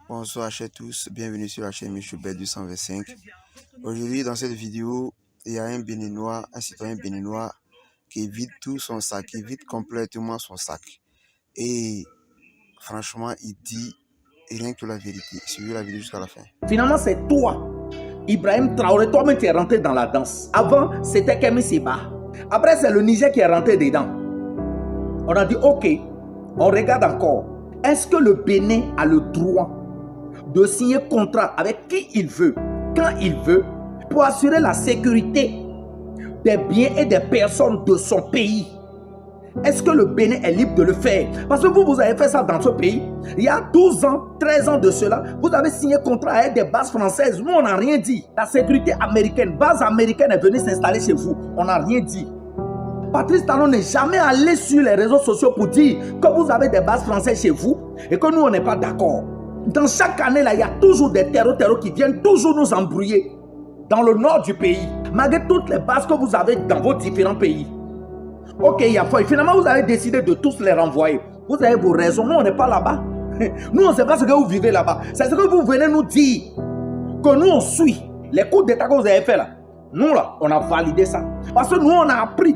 Bonsoir à tous, bienvenue sur la chaîne Michoubet 225. Aujourd'hui, dans cette vidéo, il y a un citoyen béninois qui vide tout son sac, qui vide complètement son sac. Et franchement, il dit rien que la vérité. Suivez la vidéo jusqu'à la fin. Finalement, c'est toi, Ibrahim Traoré, toi-même qui es rentré dans la danse. Avant, c'était Kemi Seba. Après, c'est le Niger qui est rentré dedans. On a dit, ok, on regarde encore. Est-ce que le Bénin a le droit de signer contrat avec qui il veut, quand il veut, pour assurer la sécurité des biens et des personnes de son pays? Est-ce que le Bénin est libre de le faire? Parce que vous avez fait ça dans ce pays. Il y a 12 ans, 13 ans de cela, vous avez signé contrat avec des bases françaises. Nous, on n'a rien dit. La sécurité américaine, base américaine est venue s'installer chez vous. On n'a rien dit. Patrice Talon n'est jamais allé sur les réseaux sociaux pour dire que vous avez des bases françaises chez vous et que nous, on n'est pas d'accord. Dans chaque année, là, il y a toujours des terreaux qui viennent toujours nous embrouiller dans le nord du pays, malgré toutes les bases que vous avez dans vos différents pays. Ok, il y a foi. Finalement, vous avez décidé de tous les renvoyer. Vous avez vos raisons. Nous, on n'est pas là-bas. Nous, on ne sait pas ce que vous vivez là-bas. C'est ce que vous venez nous dire. Que nous, on suit les coups d'État que vous avez fait là. Nous, là, on a validé ça. Parce que nous, on a appris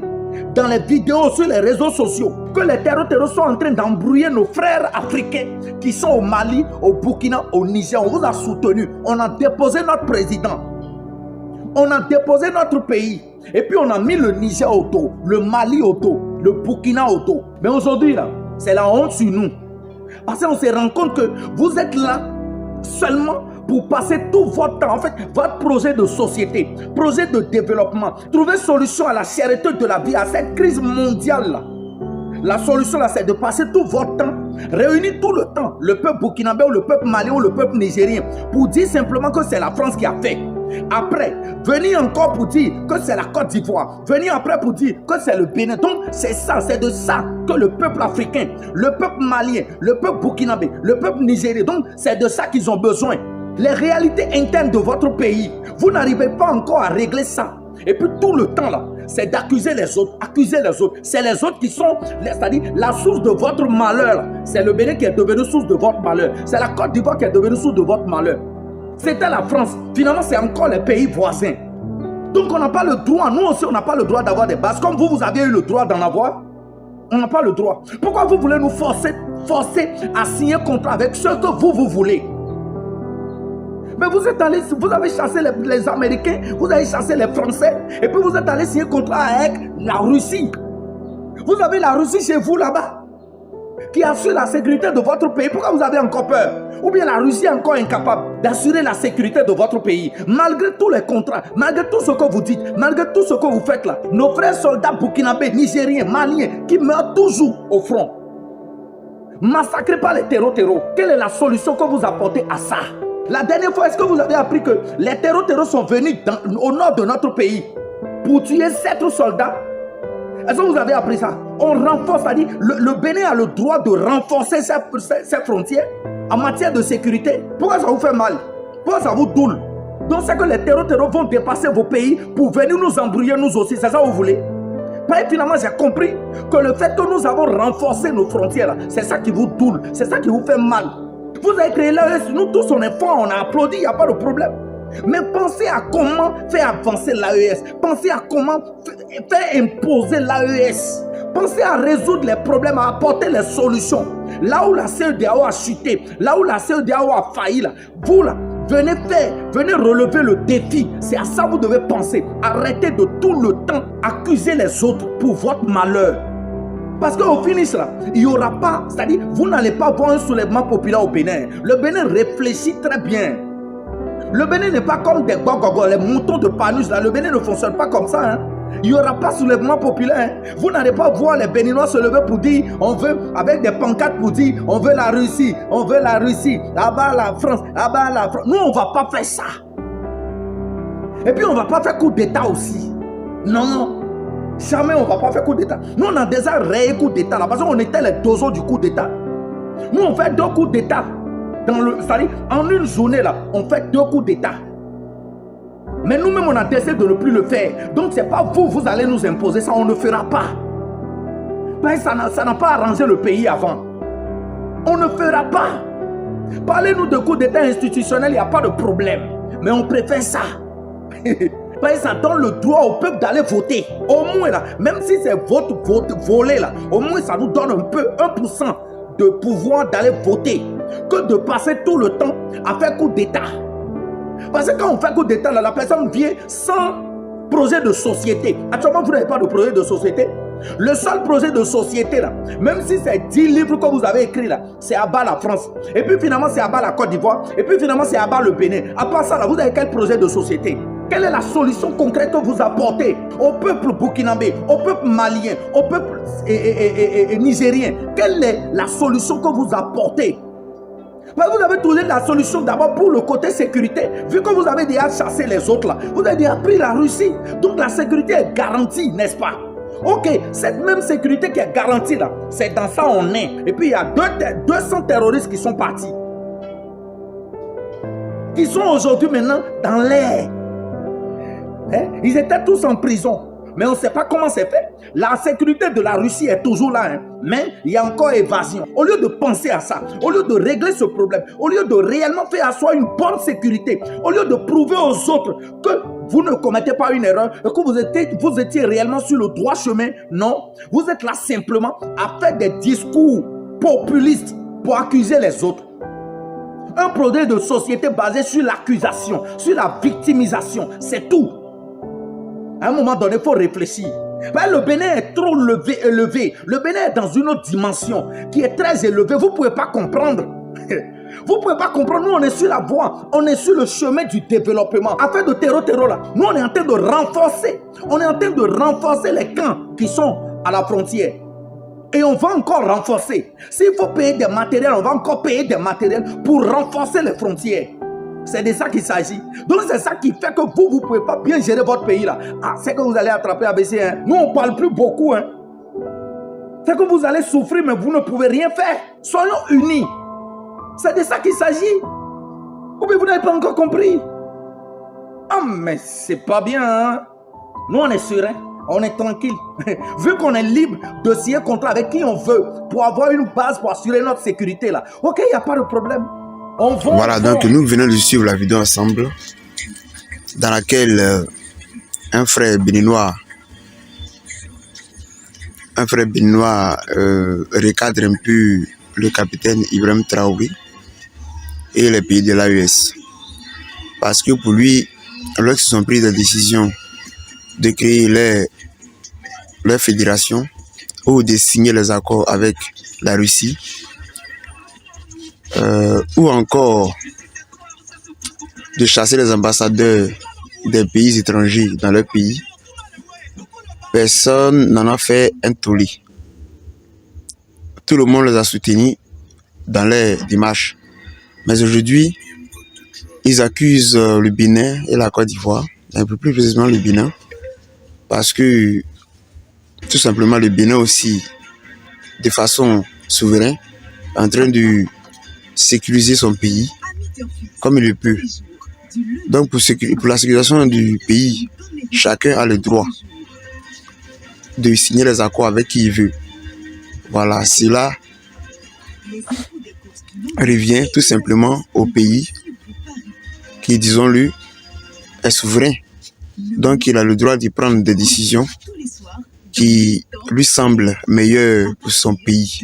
dans les vidéos sur les réseaux sociaux que les terroristes sont en train d'embrouiller nos frères africains qui sont au Mali, au Burkina, au Niger. On vous a soutenu. On a déposé notre président. On a déposé notre pays. Et puis on a mis le Niger au dos, le Mali au dos, le Burkina au dos. Mais aujourd'hui, là, c'est la honte sur nous. Parce qu'on se rend compte que vous êtes là seulement pour passer tout votre temps, en fait, votre projet de société, projet de développement, trouver solution à la cherté de la vie, à cette crise mondiale là. La solution là, c'est de passer tout votre temps, réunir tout le temps, le peuple burkinabé ou le peuple malien ou le peuple nigérien, pour dire simplement que c'est la France qui a fait. Après, venir encore pour dire que c'est la Côte d'Ivoire. Venir après pour dire que c'est le Bénin. Donc, c'est ça, c'est de ça que le peuple africain, le peuple malien, le peuple burkinabé, le peuple nigérien, donc c'est de ça qu'ils ont besoin. Les réalités internes de votre pays, vous n'arrivez pas encore à régler ça. Et puis tout le temps là, c'est d'accuser les autres, accuser les autres. C'est les autres qui sont, c'est-à-dire la source de votre malheur. C'est le Bénin qui est devenu source de votre malheur. C'est la Côte d'Ivoire qui est devenue source de votre malheur. C'était la France. Finalement, c'est encore les pays voisins. Donc, on n'a pas le droit. Nous aussi, on n'a pas le droit d'avoir des bases. Comme vous avez eu le droit d'en avoir, on n'a pas le droit. Pourquoi vous voulez nous forcer à signer un contrat avec ceux que vous voulez? Mais vous êtes allé, vous avez chassé les Américains, vous avez chassé les Français, et puis vous êtes allé signer un contrat avec la Russie. Vous avez la Russie chez vous là-bas, qui assure la sécurité de votre pays. Pourquoi vous avez encore peur? Ou bien la Russie est encore incapable d'assurer la sécurité de votre pays. Malgré tous les contrats, malgré tout ce que vous dites, malgré tout ce que vous faites là, nos frères soldats burkinabés, nigériens, maliens, qui meurent toujours au front, massacrés par les terreaux. Quelle est la solution que vous apportez à ça? La dernière fois, est-ce que vous avez appris que les terreaux sont venus au nord de notre pays pour tuer 7 soldats? Est-ce que vous avez appris ça? On renforce, c'est-à-dire le Bénin a le droit de renforcer ses frontières en matière de sécurité. Pourquoi ça vous fait mal? Pourquoi ça vous doule? Donc c'est que les terreaux vont dépasser vos pays pour venir nous embrouiller nous aussi. C'est ça que vous voulez? Et finalement, j'ai compris que le fait que nous avons renforcé nos frontières, c'est ça qui vous doule, c'est ça qui vous fait mal. Vous avez créé l'AES, nous tous on est forts, on a applaudi, il n'y a pas de problème. Mais pensez à comment faire avancer l'AES. Pensez à comment faire imposer l'AES. Pensez à résoudre les problèmes, à apporter les solutions. Là où la CEDEAO a chuté, là où la CEDEAO a failli, là, vous là, venez relever le défi. C'est à ça que vous devez penser. Arrêtez de tout le temps accuser les autres pour votre malheur. Parce qu'au finish là, il n'y aura pas, c'est-à-dire vous n'allez pas voir un soulèvement populaire au Bénin. Le Bénin réfléchit très bien. Le Bénin n'est pas comme des gogogo, les moutons de Panus là. Le Bénin ne fonctionne pas comme ça. Hein. Il n'y aura pas soulèvement populaire. Hein. Vous n'allez pas voir les Béninois se lever pour dire, on veut, avec des pancartes pour dire, on veut la Russie, on veut la Russie, là-bas la France, là-bas la France. Nous, on ne va pas faire ça. Et puis, on ne va pas faire coup d'État aussi. Non. Jamais on ne va pas faire coup d'État. Nous, on a déjà rayé coup d'État là, parce qu'on était les dozos du coup d'État. Nous, on fait 2 coups d'État. C'est-à-dire, en une journée là, on fait 2 coups d'État. Mais nous-mêmes, on a décidé de ne plus le faire. Donc, ce n'est pas vous allez nous imposer ça, on ne fera pas. Ben, ça n'a pas arrangé le pays avant. On ne fera pas. Parlez-nous de coup d'État institutionnel, il n'y a pas de problème. Mais on préfère ça. Parce que ça donne le droit au peuple d'aller voter. Au moins, là, même si c'est vote volé, là, au moins ça nous donne un peu, 1% de pouvoir d'aller voter. Que de passer tout le temps à faire coup d'État. Parce que quand on fait coup d'État, la personne vient sans projet de société. Actuellement, vous n'avez pas de projet de société. Le seul projet de société, là, même si c'est 10 livres que vous avez écrits, là, c'est à bas la France. Et puis finalement, c'est à bas la Côte d'Ivoire. Et puis finalement, c'est à bas le Bénin. À part ça, là, vous avez quel projet de société? Quelle est la solution concrète que vous apportez au peuple burkinabé, au peuple malien, au peuple nigérien? Quelle est la solution que vous apportez? Vous avez trouvé la solution d'abord pour le côté sécurité. Vu que vous avez déjà chassé les autres là, vous avez déjà pris la Russie. Donc la sécurité est garantie, n'est-ce pas? Ok, cette même sécurité qui est garantie là, c'est dans ça on est. Et puis il y a 200 terroristes qui sont partis. Qui sont aujourd'hui maintenant dans l'air. Hein? Ils étaient tous en prison. Mais on ne sait pas comment c'est fait. La sécurité de la Russie est toujours là. Hein? Mais il y a encore évasion. Au lieu de penser à ça, au lieu de régler ce problème, au lieu de réellement faire asseoir une bonne sécurité, au lieu de prouver aux autres que vous ne commettez pas une erreur et que vous étiez réellement sur le droit chemin, non. Vous êtes là simplement à faire des discours populistes pour accuser les autres. Un projet de société basé sur l'accusation, sur la victimisation, c'est tout. À un moment donné, il faut réfléchir. Le Bénin est trop élevé. Le Bénin est dans une autre dimension qui est très élevée. Vous ne pouvez pas comprendre. Vous ne pouvez pas comprendre. Nous, on est sur la voie. On est sur le chemin du développement. Afin de terreau là, nous, on est en train de renforcer. On est en train de renforcer les camps qui sont à la frontière. Et on va encore renforcer. S'il faut payer des matériels, on va encore payer des matériels pour renforcer les frontières. C'est de ça qu'il s'agit. Donc c'est ça qui fait que vous ne pouvez pas bien gérer votre pays là. Ah, c'est que vous allez attraper ABC. Hein. Nous, on ne parle plus beaucoup. Hein. C'est que vous allez souffrir, mais vous ne pouvez rien faire. Soyons unis. C'est de ça qu'il s'agit. Ou bien vous n'avez pas encore compris. Ah, mais c'est pas bien. Hein. Nous, on est serein. On est tranquille. Vu qu'on est libre de signer un contrat avec qui on veut pour avoir une base pour assurer notre sécurité là. Ok, il n'y a pas de problème. Voilà, donc nous venons de suivre la vidéo ensemble dans laquelle un frère béninois recadre un peu le capitaine Ibrahim Traoré et les pays de l'AES. Parce que pour lui, lorsqu'ils ont pris la décision de créer leur fédération ou de signer les accords avec la Russie, ou encore de chasser les ambassadeurs des pays étrangers dans leur pays, personne n'en a fait un tollé. Tout le monde les a soutenus dans leurs démarches. Mais aujourd'hui, ils accusent le Bénin et la Côte d'Ivoire, un peu plus précisément le Bénin, parce que tout simplement le Bénin aussi, de façon souveraine, est en train de sécuriser son pays comme il le peut. Donc pour la sécurisation du pays, chacun a le droit de signer les accords avec qui il veut. Voilà, cela revient tout simplement au pays qui, disons-le, est souverain. Donc il a le droit de prendre des décisions qui lui semblent meilleures pour son pays.